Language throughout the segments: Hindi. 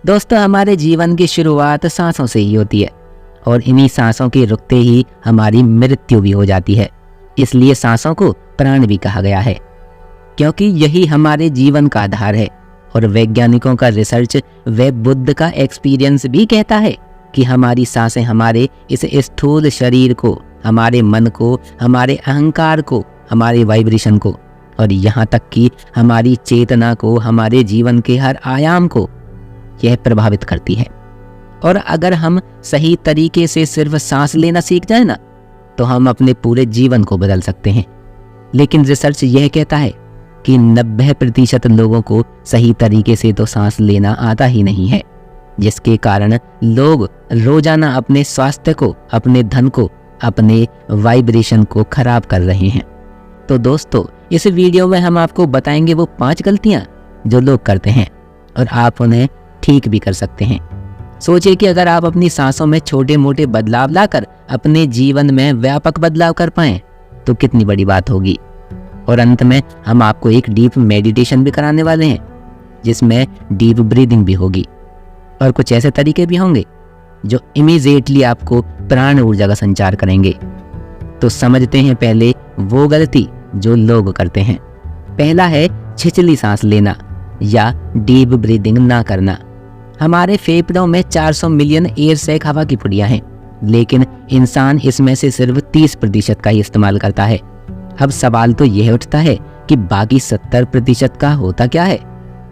दोस्तों, हमारे जीवन की शुरुआत सांसों से ही होती है और इन्हीं सांसों के रुकते ही हमारी मृत्यु भी हो जाती है। इसलिए सांसों को प्राण भी कहा गया है, क्योंकि यही हमारे जीवन का आधार है। और वैज्ञानिकों का रिसर्च व बुद्ध का एक्सपीरियंस भी कहता है कि हमारी सांसें हमारे इस स्थूल शरीर को, हमारे मन को, हमारे अहंकार को, हमारे वाइब्रेशन को और यहाँ तक कि हमारी चेतना को, हमारे जीवन के हर आयाम को यह प्रभावित करती है। और अगर हम सही तरीके से सिर्फ सांस लेना सीख जाए ना, तो हम अपने पूरे जीवन को बदल सकते हैं। लेकिन रिसर्च यह कहता है कि 90% लोगों को सही तरीके से तो सांस लेना आता ही नहीं है, जिसके कारण लोग रोजाना अपने स्वास्थ्य को, अपने धन को, अपने वाइब्रेशन को खराब कर रहे हैं। तो दोस्तों, इस वीडियो में हम आपको बताएंगे वो 5 गलतियां जो लोग करते हैं और आप उन्हें ठीक भी कर सकते हैं। सोचिए कि अगर आप अपनी सांसों में छोटे मोटे बदलाव लाकर अपने जीवन में व्यापक बदलाव कर पाएं तो कितनी बड़ी बात होगी। और अंत में हम आपको एक डीप मेडिटेशन भी कराने वाले हैं, जिसमें डीप ब्रीदिंग भी होगी और कुछ ऐसे तरीके भी होंगे जो इमीडिएटली आपको प्राण ऊर्जा का संचार करेंगे। तो समझते हैं पहले वो गलती जो लोग करते हैं। पहला है छिछली सांस लेना या डीप ब्रीदिंग ना करना। हमारे फेफड़ों में 400 मिलियन एयर सैक हवा की पुड़ियां हैं, लेकिन इंसान इसमें से सिर्फ 30% का ही इस्तेमाल करता है। अब सवाल तो यह उठता है कि बाकी 70% का होता क्या है।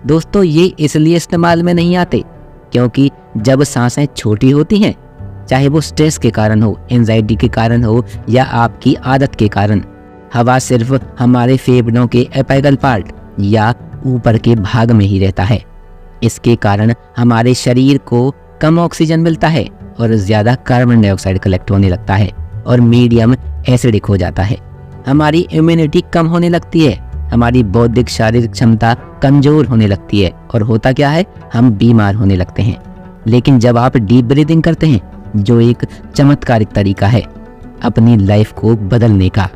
दोस्तों, ये इसलिए इस्तेमाल में नहीं आते क्योंकि जब सांसें छोटी होती हैं, चाहे वो स्ट्रेस के कारण हो, एंजाइटी के कारण हो या आपकी आदत के कारण, हवा सिर्फ हमारे फेफड़ों के एपिकल पार्ट या ऊपर के भाग में ही रहता है। इसके कारण हमारे शरीर को कम ऑक्सीजन मिलता है और ज्यादा कार्बन डाइऑक्साइड कलेक्ट होने लगता है और मीडियम एसिडिक हो जाता है। हमारी इम्यूनिटी कम होने लगती है, हमारी बौद्धिक शारीरिक क्षमता कमजोर होने लगती है और होता क्या है, हम बीमार होने लगते हैं। लेकिन जब आप डीप ब्रीदिंग करते हैं, जो एक चमत्कारिक तरीका है अपनी लाइफ को बदलने का।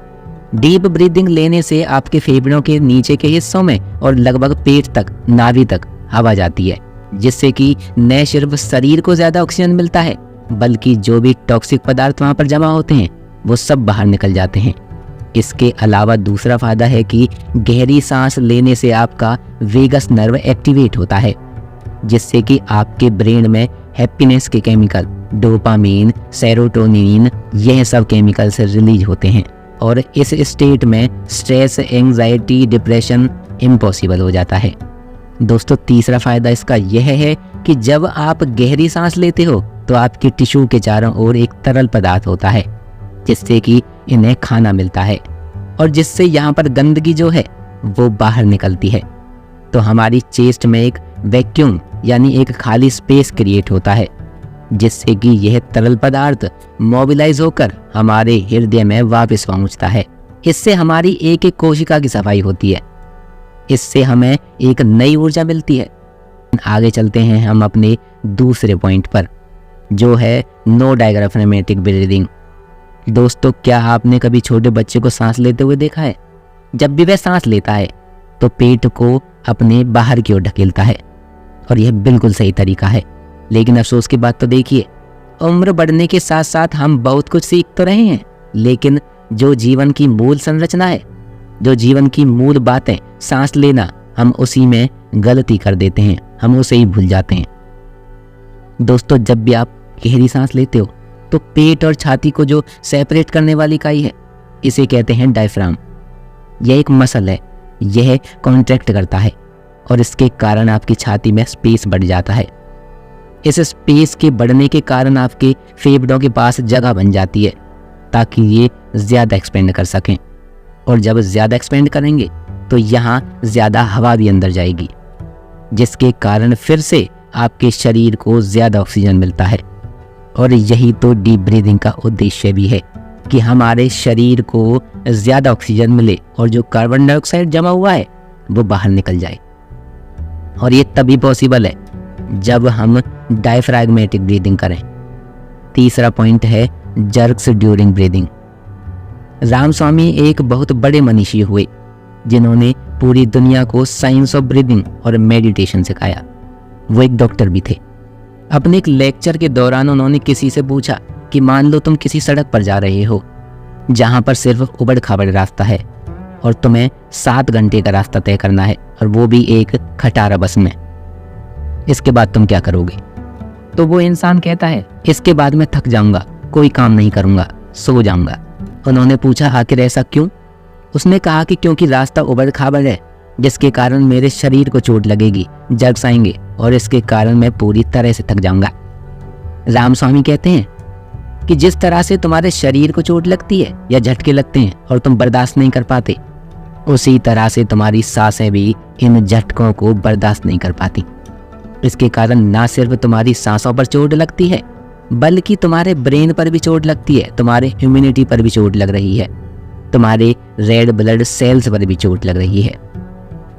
डीप ब्रीदिंग लेने से आपके फेफड़ों के नीचे के हिस्सों में और लगभग पेट तक, नाभि तक हवा जाती है, जिससे कि न सिर्फ शरीर को ज्यादा ऑक्सीजन मिलता है, बल्कि जो भी टॉक्सिक पदार्थ वहां पर जमा होते हैं वो सब बाहर निकल जाते हैं। इसके अलावा दूसरा फायदा है कि गहरी सांस लेने से आपका वेगस नर्व एक्टिवेट होता है, जिससे कि आपके ब्रेन में हैप्पीनेस के केमिकल डोपामीन, सेरोटोनिन, यह सब केमिकल्स रिलीज होते हैं और इस स्टेट में स्ट्रेस, एंजाइटी, डिप्रेशन इम्पॉसिबल हो जाता है। दोस्तों, तीसरा फायदा इसका यह है कि जब आप गहरी सांस लेते हो तो आपके टिश्यू के चारों ओर एक तरल पदार्थ होता है, जिससे कि इन्हें खाना मिलता है और जिससे यहाँ पर गंदगी जो है वो बाहर निकलती है। तो हमारी चेस्ट में एक वैक्यूम यानी एक खाली स्पेस क्रिएट होता है, जिससे कि यह तरल पदार्थ मोबिलाइज होकर हमारे हृदय में वापस पहुंचता है। इससे हमारी एक एक कोशिका की सफाई होती है, इससे हमें एक नई ऊर्जा मिलती है। आगे चलते हैं हम अपने दूसरे पॉइंट पर, जो है नो डायग्राफ्रेमेटिक ब्रीदिंग। दोस्तों, क्या आपने कभी छोटे बच्चे को सांस लेते हुए देखा है? जब भी वह सांस लेता है तो पेट को अपने बाहर की ओर ढकेलता है और यह बिल्कुल सही तरीका है। लेकिन अफसोस की बात तो देखिए, उम्र बढ़ने के साथ साथ हम बहुत कुछ सीख तो रहे हैं, लेकिन जो जीवन की मूल संरचना है, जो जीवन की मूल बातें, सांस लेना, हम उसी में गलती कर देते हैं, हम उसे ही भूल जाते हैं। दोस्तों, जब भी आप गहरी सांस लेते हो तो पेट और छाती को जो सेपरेट करने वाली इकाई है, इसे कहते हैं डायफ्राम। यह एक मसल है, यह कॉन्ट्रैक्ट करता है और इसके कारण आपकी छाती में स्पेस बढ़ जाता है। इस स्पेस के बढ़ने के कारण आपके फेफड़ों के पास जगह बन जाती है ताकि ये ज़्यादा एक्सपेंड कर सकें, और जब ज़्यादा एक्सपेंड करेंगे तो यहाँ ज़्यादा हवा भी अंदर जाएगी, जिसके कारण फिर से आपके शरीर को ज़्यादा ऑक्सीजन मिलता है। और यही तो डीप ब्रीदिंग का उद्देश्य भी है कि हमारे शरीर को ज़्यादा ऑक्सीजन मिले और जो कार्बन डाइऑक्साइड जमा हुआ है वो बाहर निकल जाए। और ये तभी पॉसिबल है जब हम डायफ्रैग्मेटिक ब्रीदिंग करें। तीसरा पॉइंट है जर्क्स ड्यूरिंग ब्रीदिंग। रामस्वामी एक बहुत बड़े मनीषी हुए जिन्होंने पूरी दुनिया को साइंस ऑफ ब्रीदिंग और मेडिटेशन सिखाया। वो एक डॉक्टर भी थे। अपने एक लेक्चर के दौरान उन्होंने किसी से पूछा कि मान लो तुम किसी सड़क पर जा रहे हो जहाँ पर सिर्फ उबड़ खाबड़ रास्ता है और तुम्हें 7 घंटे का रास्ता तय करना है, और वो भी एक खटारा बस में। इसके बाद तुम क्या करोगे? तो वो इंसान कहता है, इसके बाद मैं थक जाऊंगा, कोई काम नहीं करूंगा, सो जाऊंगा। उन्होंने पूछा, आखिर ऐसा क्यों? उसने कहा कि क्योंकि रास्ता उबड़ खाबड़ है, जिसके कारण मेरे शरीर को चोट लगेगी, जर्क्स आएंगे और इसके कारण मैं पूरी तरह से थक जाऊंगा। रामस्वामी कहते हैं कि जिस तरह से तुम्हारे शरीर को चोट लगती है या झटके लगते हैं और तुम बर्दाश्त नहीं कर पाते, उसी तरह से तुम्हारी सांसें भी इन झटकों को बर्दाश्त नहीं कर पाती। इसके कारण ना सिर्फ तुम्हारी सांसों पर चोट लगती है, बल्कि तुम्हारे ब्रेन पर भी चोट लगती है, तुम्हारे इम्यूनिटी पर भी चोट लग रही है, तुम्हारे रेड ब्लड सेल्स पर भी चोट लग रही है,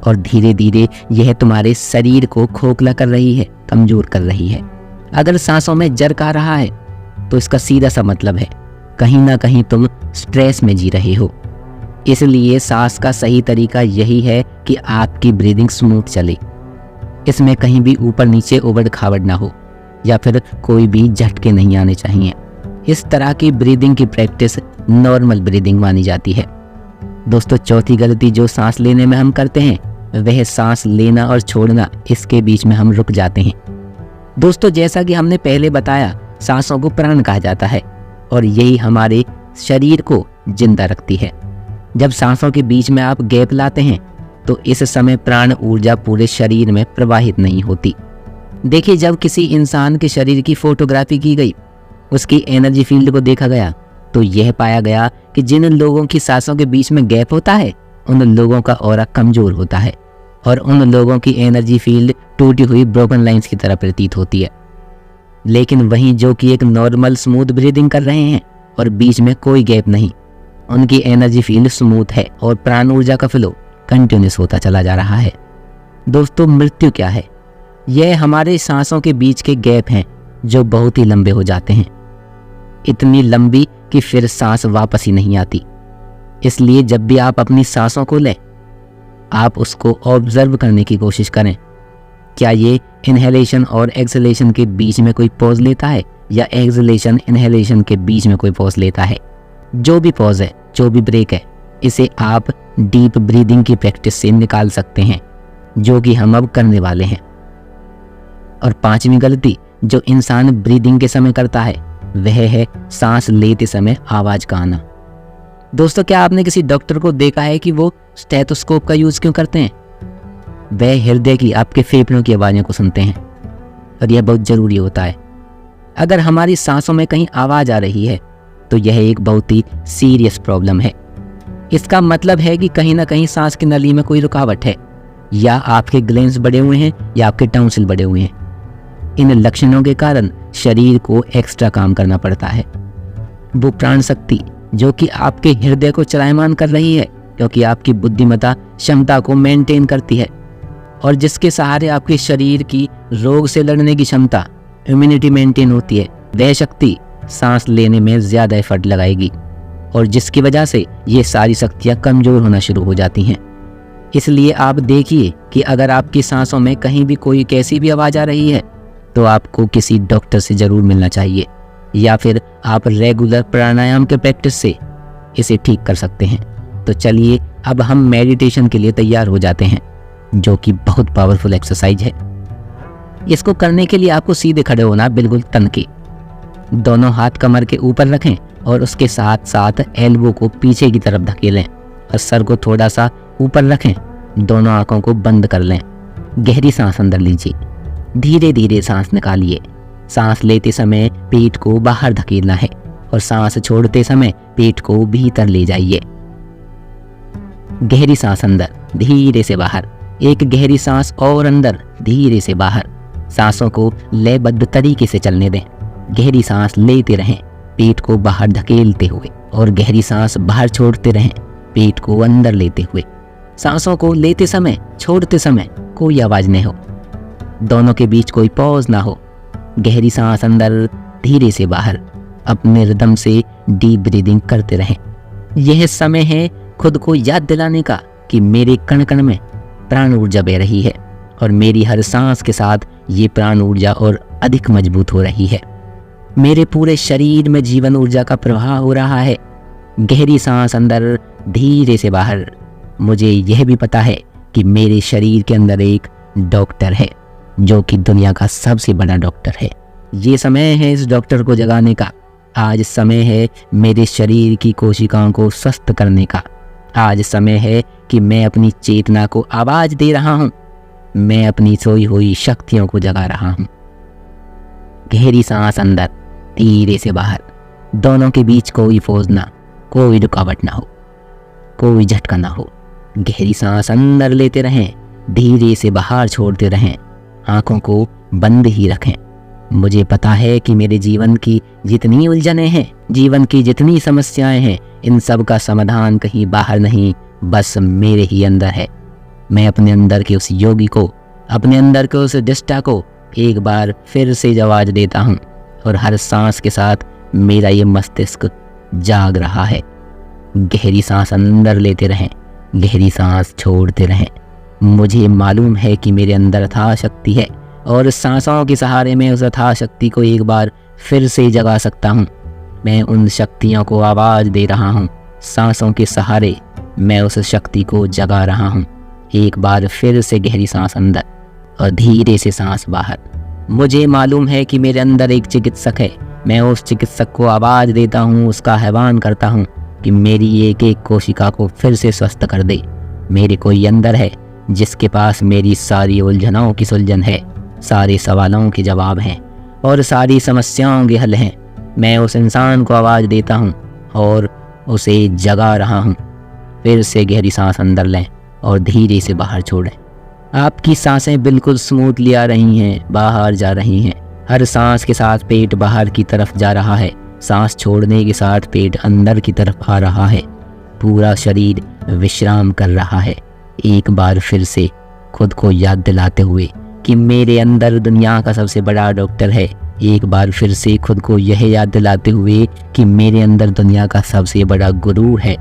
और धीरे धीरे यह तुम्हारे शरीर को खोखला कर रही है, कमजोर कर रही है। अगर सांसों में जर्क आ रहा है तो इसका सीधा सा मतलब है कहीं ना कहीं तुम स्ट्रेस में जी रहे हो। इसलिए सांस का सही तरीका यही है कि आपकी ब्रीदिंग स्मूथ चले, इसमें कहीं भी ऊपर नीचे उबड़ खाबड़ ना हो या फिर कोई भी झटके नहीं आने चाहिए। इस तरह की ब्रीदिंग की प्रैक्टिस नॉर्मल ब्रीदिंग मानी जाती है। दोस्तों, चौथी गलती जो सांस लेने में हम करते हैं वह सांस लेना और छोड़ना, इसके बीच में हम रुक जाते हैं। दोस्तों, जैसा कि हमने पहले बताया, सांसों को प्राण कहा जाता है और यही हमारे शरीर को जिंदा रखती है। जब सांसों के बीच में आप गैप लाते हैं तो इस समय प्राण ऊर्जा पूरे शरीर में प्रवाहित नहीं होती। देखिए, जब किसी इंसान के शरीर की फोटोग्राफी की गई, उसकी एनर्जी फील्ड को देखा गया, तो यह पाया गया कि जिन लोगों की सांसों के बीच में गैप होता है उन लोगों का ऑरा कमजोर होता है और उन लोगों की एनर्जी फील्ड टूटी हुई ब्रोकन लाइंस की तरह प्रतीत होती है। लेकिन वहीं जो कि एक नॉर्मल स्मूथ ब्रीदिंग कर रहे हैं और बीच में कोई गैप नहीं, उनकी एनर्जी फील्ड स्मूथ है और प्राण ऊर्जा का फ्लो कंटिन्यूस होता चला जा रहा है। दोस्तों, मृत्यु क्या है? यह हमारे सांसों के बीच के गैप हैं जो बहुत ही लंबे हो जाते हैं, इतनी लंबी कि फिर सांस वापस ही नहीं आती। इसलिए जब भी आप अपनी सांसों को लें, आप उसको ऑब्जर्व करने की कोशिश करें। क्या ये इनहेलेशन और एक्सहेलेशन के बीच में कोई पॉज लेता है या एक्सहेलेशन इनहेलेशन के बीच में कोई पॉज लेता है? जो भी पॉज है, जो भी ब्रेक है, इसे आप डीप ब्रीदिंग की प्रैक्टिस से निकाल सकते हैं, जो कि हम अब करने वाले हैं। और 5वीं गलती जो इंसान ब्रीदिंग के समय करता है वह है सांस लेते समय आवाज का आना। दोस्तों, क्या आपने किसी डॉक्टर को देखा है कि वो स्टेथोस्कोप का यूज क्यों करते हैं? वह हृदय की, आपके फेफड़ों की आवाज़ों को सुनते हैं और यह बहुत जरूरी होता है। अगर हमारी सांसों में कहीं आवाज आ रही है तो यह एक बहुत ही सीरियस प्रॉब्लम है। इसका मतलब है कि कहीं ना कहीं सांस की नली में कोई रुकावट है, या आपके ग्लैंड्स बढ़े हुए हैं या आपके टॉन्सिल बढ़े हुए हैं। इन लक्षणों के कारण शरीर को एक्स्ट्रा काम करना पड़ता है। वो प्राण शक्ति जो कि आपके हृदय को चलायमान कर रही है, क्योंकि आपकी बुद्धिमत्ता क्षमता को मेंटेन करती है, और जिसके सहारे आपके शरीर की रोग से लड़ने की क्षमता, इम्यूनिटी मेंटेन होती है, वह शक्ति सांस लेने में ज़्यादा एफर्ट लगाएगी और जिसकी वजह से ये सारी शक्तियाँ कमज़ोर होना शुरू हो जाती हैं। इसलिए आप देखिए कि अगर आपकी सांसों में कहीं भी कोई कैसी भी आवाज़ आ रही है तो आपको किसी डॉक्टर से ज़रूर मिलना चाहिए, या फिर आप रेगुलर प्राणायाम के प्रैक्टिस से इसे ठीक कर सकते हैं। तो चलिए अब हम मेडिटेशन के लिए तैयार हो जाते हैं, जो कि बहुत पावरफुल एक्सरसाइज है। इसको करने के लिए आपको सीधे खड़े होना, बिल्कुल तन के। दोनों हाथ कमर के ऊपर रखें और उसके साथ साथ एल्बो को पीछे की तरफ धकेलें और सर को थोड़ा सा ऊपर रखें। दोनों आंखों को बंद कर लें। गहरी सांस अंदर लीजिए, धीरे धीरे सांस निकालिए। सांस लेते समय पेट को बाहर धकेलना है और सांस छोड़ते समय पेट को भीतर ले जाइए। गहरी सांस अंदर, धीरे से बाहर। एक गहरी सांस और अंदर, धीरे से बाहर। सांसों को लयबद्ध तरीके से चलने दें। गहरी सांस लेते रहें, पेट को बाहर धकेलते हुए, और गहरी सांस बाहर छोड़ते रहें, पेट को अंदर लेते हुए। सांसों को लेते समय, छोड़ते समय कोई आवाज नहीं हो, दोनों के बीच कोई पॉज ना हो। गहरी सांस अंदर, धीरे से बाहर। अपने रिदम से डीप ब्रीदिंग करते रहें। यह समय है खुद को याद दिलाने का कि मेरे कण कण में प्राण ऊर्जा बह रही है और मेरी हर सांस के साथ ये प्राण ऊर्जा और अधिक मजबूत हो रही है। मेरे पूरे शरीर में जीवन ऊर्जा का प्रवाह हो रहा है। गहरी सांस अंदर, धीरे से बाहर। मुझे यह भी पता है कि मेरे शरीर के अंदर एक डॉक्टर है, जो कि दुनिया का सबसे बड़ा डॉक्टर है। ये समय है इस डॉक्टर को जगाने का। आज समय है मेरे शरीर की कोशिकाओं को स्वस्थ करने का। आज समय है कि मैं अपनी चेतना को आवाज दे रहा हूँ। मैं अपनी सोई हुई शक्तियों को जगा रहा हूँ। गहरी सांस अंदर, धीरे से बाहर। दोनों के बीच कोई फौज ना, कोई रुकावट ना हो, कोई झटका ना हो। गहरी सांस अंदर लेते रहें, धीरे से बाहर छोड़ते रहें। आंखों को बंद ही रखें। मुझे पता है कि मेरे जीवन की जितनी उलझनें हैं, जीवन की जितनी समस्याएं हैं, इन सब का समाधान कहीं बाहर नहीं, बस मेरे ही अंदर है। मैं अपने अंदर के उस योगी को, अपने अंदर के उस दृष्टा को एक बार फिर से आवाज देता हूँ, और हर सांस के साथ मेरा ये मस्तिष्क जाग रहा है। गहरी सांस अंदर लेते रहें, गहरी सांस छोड़ते रहें। मुझे मालूम है कि मेरे अंदर अथाह शक्ति है, और सांसों के सहारे मैं उस अथाह शक्ति को एक बार फिर से जगा सकता हूँ। मैं उन शक्तियों को आवाज़ दे रहा हूँ। सांसों के सहारे मैं उस शक्ति को जगा रहा हूँ। एक बार फिर से गहरी सांस अंदर और धीरे से सांस बाहर। मुझे मालूम है कि मेरे अंदर एक चिकित्सक है। मैं उस चिकित्सक को आवाज़ देता हूँ, उसका आह्वान करता हूँ कि मेरी एक एक कोशिका को फिर से स्वस्थ कर दे। मेरे कोई अंदर है जिसके पास मेरी सारी उलझनों की सुलझन है, सारे सवालों के जवाब हैं और सारी समस्याओं के हल हैं। मैं उस इंसान को आवाज़ देता हूँ और उसे जगा रहा हूँ। फिर से गहरी सांस अंदर लें और धीरे से बाहर छोड़ें। आपकी सांसें बिल्कुल स्मूथली आ रही हैं, बाहर जा रही हैं। हर सांस के साथ पेट बाहर की तरफ जा रहा है। सांस छोड़ने के साथ पेट अंदर की तरफ आ रहा है। पूरा शरीर विश्राम कर रहा है। एक बार फिर से खुद को याद दिलाते हुए कि मेरे अंदर दुनिया का सबसे बड़ा डॉक्टर है। एक बार फिर से खुद को यह याद दिलाते हुए कि मेरे अंदर दुनिया का सबसे बड़ा गुरु है,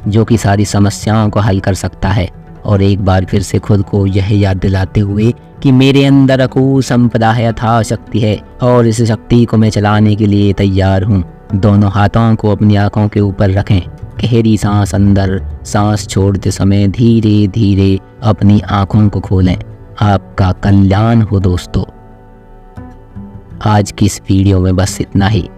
जो कि सारी समस्याओं को हल कर सकता है। और एक बार फिर से खुद को यह याद दिलाते हुए कि मेरे अंदर अकूल संपदा है, अथाह शक्ति है, और इस शक्ति को मैं चलाने के लिए तैयार हूँ। दोनों हाथों को अपनी आंखों के ऊपर रखें। गहरी सांस अंदर, सांस छोड़ते समय धीरे धीरे अपनी आंखों को खोलें। आपका कल्याण हो दोस्तों। आज की इस वीडियो में बस इतना ही।